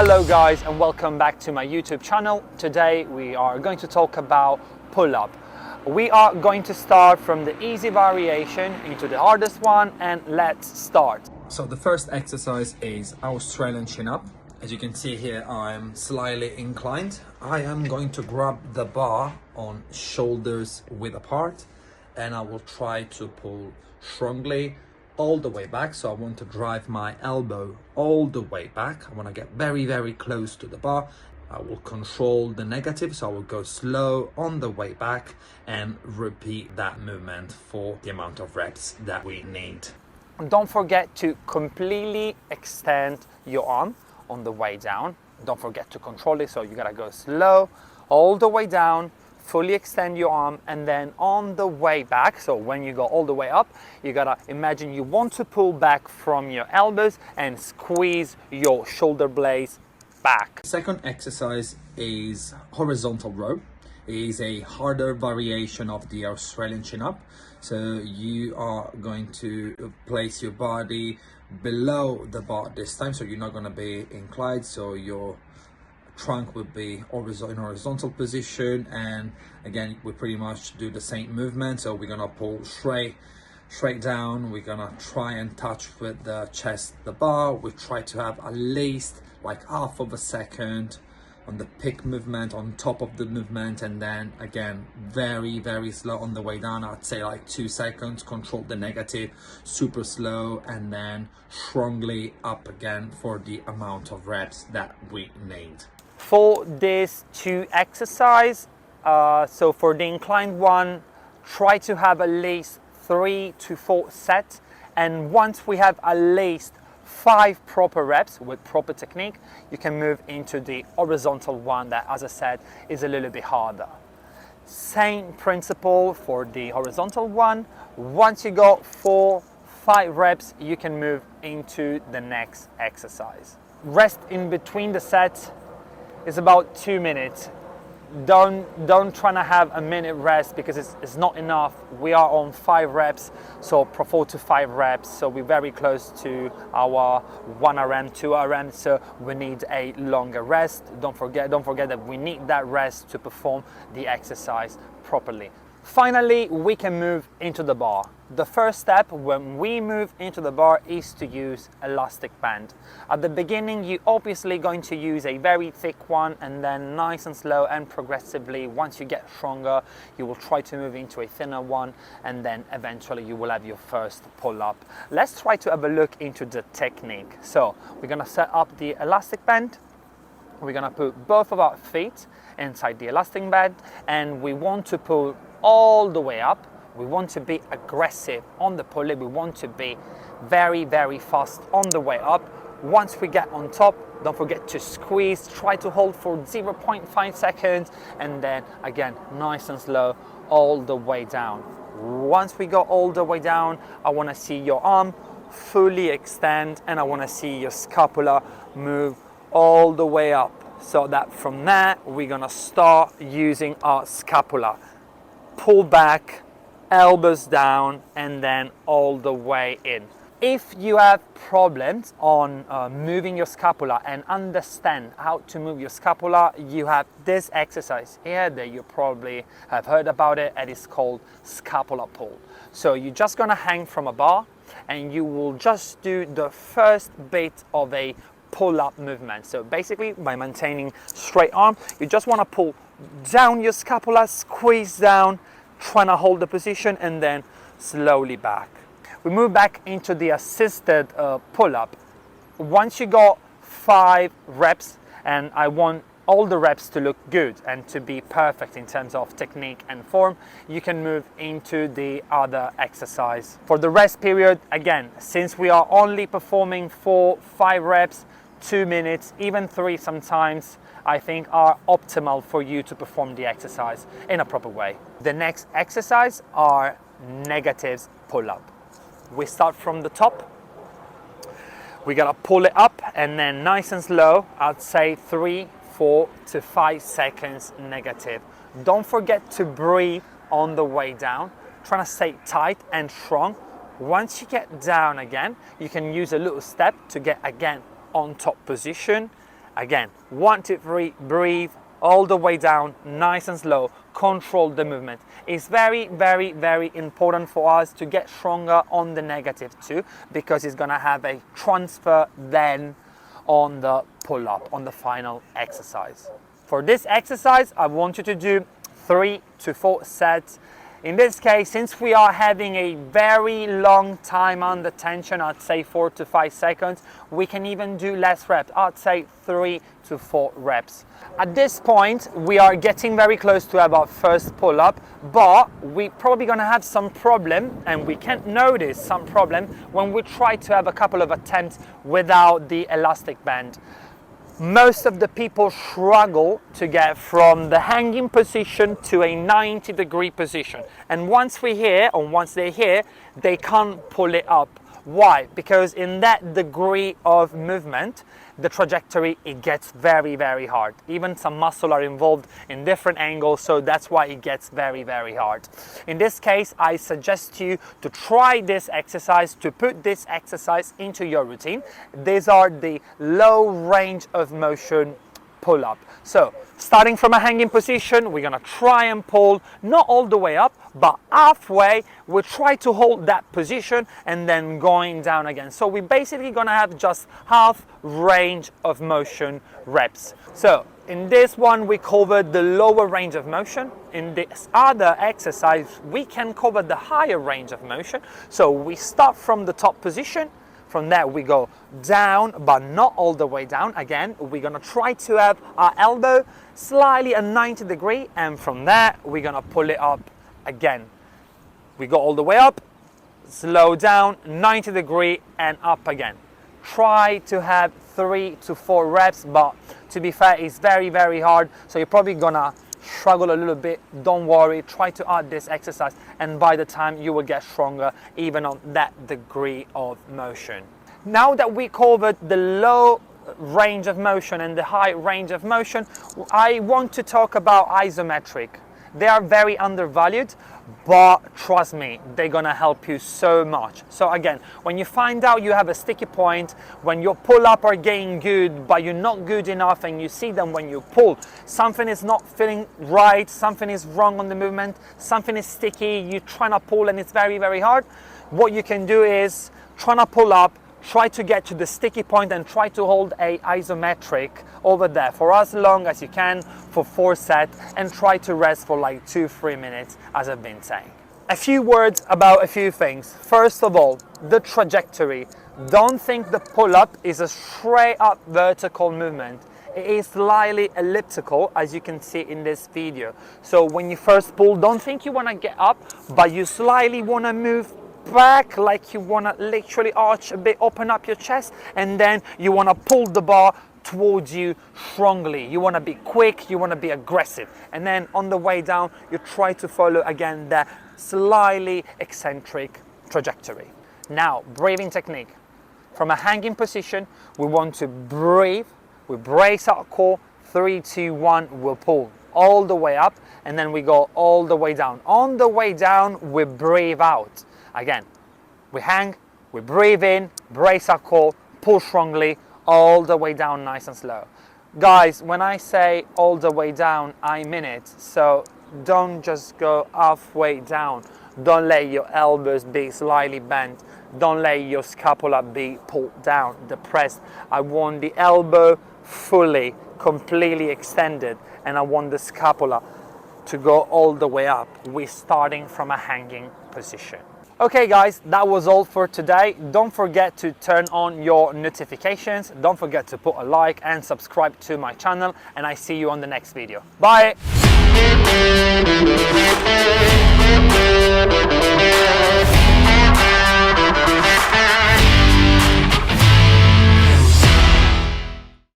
Hello guys and welcome back to my YouTube channel. Today we are going to talk about pull-up. We are going to start from the easy variation into the hardest one, and let's start. So the first exercise is Australian chin-up. As you can see here, I'm slightly inclined. I am going to grab the bar on shoulders width apart, and I will try to pull strongly all the way back. So I want to drive my elbow all the way back. I want to get very close to the bar. I will control the negative, so I will go slow on the way back and repeat that movement for the amount of reps that we need. Don't forget to completely extend your arm on the way down. Don't forget to control it, so you gotta go slow all the way down, fully extend your arm, and then on the way back, so when you go all the way up, you gotta imagine you want to pull back from your elbows and squeeze your shoulder blades back. Second exercise is horizontal row. It is a harder variation of the Australian chin-up. So you are going to place your body below the bar this time, so you're not going to be inclined, so your trunk would be in horizontal position, and again we pretty much do the same movement. So we're gonna pull straight down. We're gonna try and touch with the chest the bar. We try to have at least like half of a second on the pick movement on top of the movement, and then again very slow on the way down. I'd say like 2 seconds, control the negative, super slow, and then strongly up again for the amount of reps that we need. For these two exercises, so for the inclined one, try to have at least 3 to 4 sets, and once we have at least 5 proper reps with proper technique, you can move into the horizontal one that, as I said, is a little bit harder. Same principle for the horizontal one. Once you got 4-5 reps, you can move into the next exercise. Rest in between the sets is about 2 minutes. Don't try to have a minute rest, because it's not enough. We are on 5 reps, so 4 to 5 reps, so we're very close to our 1 RM, 2 RM, so we need a longer rest. Don't forget that we need that rest to perform the exercise properly. Finally, we can move into the bar. The first step when we move into the bar is to use elastic band. At the beginning, you're obviously going to use a very thick one, and then nice and slow and progressively, once you get stronger, you will try to move into a thinner one, and then eventually you will have your first pull-up. Let's try to have a look into the technique. So we're gonna set up the elastic band. We're gonna put both of our feet inside the elastic band, and we want to pull all the way up. We want to be aggressive on the pulley. We want to be very fast on the way up. Once we get on top, don't forget to squeeze. Try to hold for 0.5 seconds, and then again nice and slow all the way down. Once we go all the way down, I want to see your arm fully extend, and I want to see your scapula move all the way up, so that from there we're gonna start using our scapula. Pull back, elbows down, and then all the way in. If you have problems on moving your scapula and understand how to move your scapula, you have this exercise here that you probably have heard about it, and it's called scapula pull. So you're just gonna hang from a bar, and you will just do the first bit of a pull-up movement. So basically, by maintaining straight arm, you just want to pull down your scapula, squeeze down, trying to hold the position, and then slowly back. We move back into the assisted pull-up. Once you got 5 reps, and I want all the reps to look good and to be perfect in terms of technique and form, you can move into the other exercise. For the rest period, again, since we are only performing 4-5 reps, 2 minutes, even 3 sometimes, I think are optimal for you to perform the exercise in a proper way. The next exercise are negatives pull-up. We start from the top. We gotta pull it up, and then nice and slow, I'd say 3, 4 to 5 seconds negative. Don't forget to breathe on the way down. Trying to stay tight and strong. Once you get down again, you can use a little step to get again on top position, Again, 1, 2, 3, breathe all the way down, nice and slow, control the movement. It's very, very, very important for us to get stronger on the negative too, because it's gonna have a transfer then on the pull-up, on the final exercise. For this exercise, I want you to do 3 to 4 sets. In this case, since we are having a very long time under tension, I'd say 4 to 5 seconds, we can even do less reps. I'd say 3 to 4 reps. At this point, we are getting very close to our first pull-up, but we're probably gonna have some problem, and we can notice some problem when we try to have a couple of attempts without the elastic band. Most of the people struggle to get from the hanging position to a 90-degree position. And once they're here, they can't pull it up. Why? Because in that degree of movement, the trajectory, it gets very, very hard. Even some muscle are involved in different angles, so that's why it gets very, very hard. In this case, I suggest you to try this exercise, to put this exercise into your routine. These are the low range of motion pull-up. So starting from a hanging position, we're gonna try and pull, not all the way up, but halfway. We try to hold that position and then going down again. So we're basically gonna have just half range of motion reps. So in this one, we covered the lower range of motion. In this other exercise, we can cover the higher range of motion. So we start from the top position. From there we go down, but not all the way down. Again, we're gonna try to have our elbow slightly at 90 degree, and from there we're gonna pull it up again. We go all the way up, slow down, 90 degree, and up again. Try to have 3 to 4 reps, but to be fair, it's very, very hard, so you're probably gonna struggle a little bit. Don't worry, try to add this exercise, and by the time you will get stronger even on that degree of motion. Now that we covered the low range of motion and the high range of motion, I want to talk about isometric. They are very undervalued, but trust me, they're gonna help you so much. So again, when you find out you have a sticky point, when your pull-up are getting good, but you're not good enough, and you see them when you pull, something is not feeling right, something is wrong on the movement, something is sticky, you're trying to pull and it's very, very hard, what you can do is try to pull up, try to get to the sticky point and try to hold a isometric over there for as long as you can for 4 sets, and try to rest for like 2-3 minutes, as I've been saying. A few words about a few things. First of all, the trajectory. Don't think the pull-up is a straight up vertical movement. It is slightly elliptical, as you can see in this video. So when you first pull, don't think you want to get up, but you slightly want to move back, like you want to literally arch a bit, open up your chest, and then you want to pull the bar towards you strongly. You want to be quick, you want to be aggressive, and then on the way down you try to follow again the slightly eccentric trajectory. Now, breathing technique. From a hanging position, we want to breathe, we brace our core, 3, 2, 1, we'll pull all the way up, and then we go all the way down. On the way down, we breathe out. Again, we hang, we breathe in, brace our core, pull strongly, all the way down nice and slow. Guys, when I say all the way down, I mean it. So don't just go halfway down. Don't let your elbows be slightly bent. Don't let your scapula be pulled down, depressed. I want the elbow fully, completely extended, and I want the scapula to go all the way up. We're starting from a hanging position. Okay guys, that was all for today. Don't forget to turn on your notifications. Don't forget to put a like and subscribe to my channel, and I see you on the next video. Bye!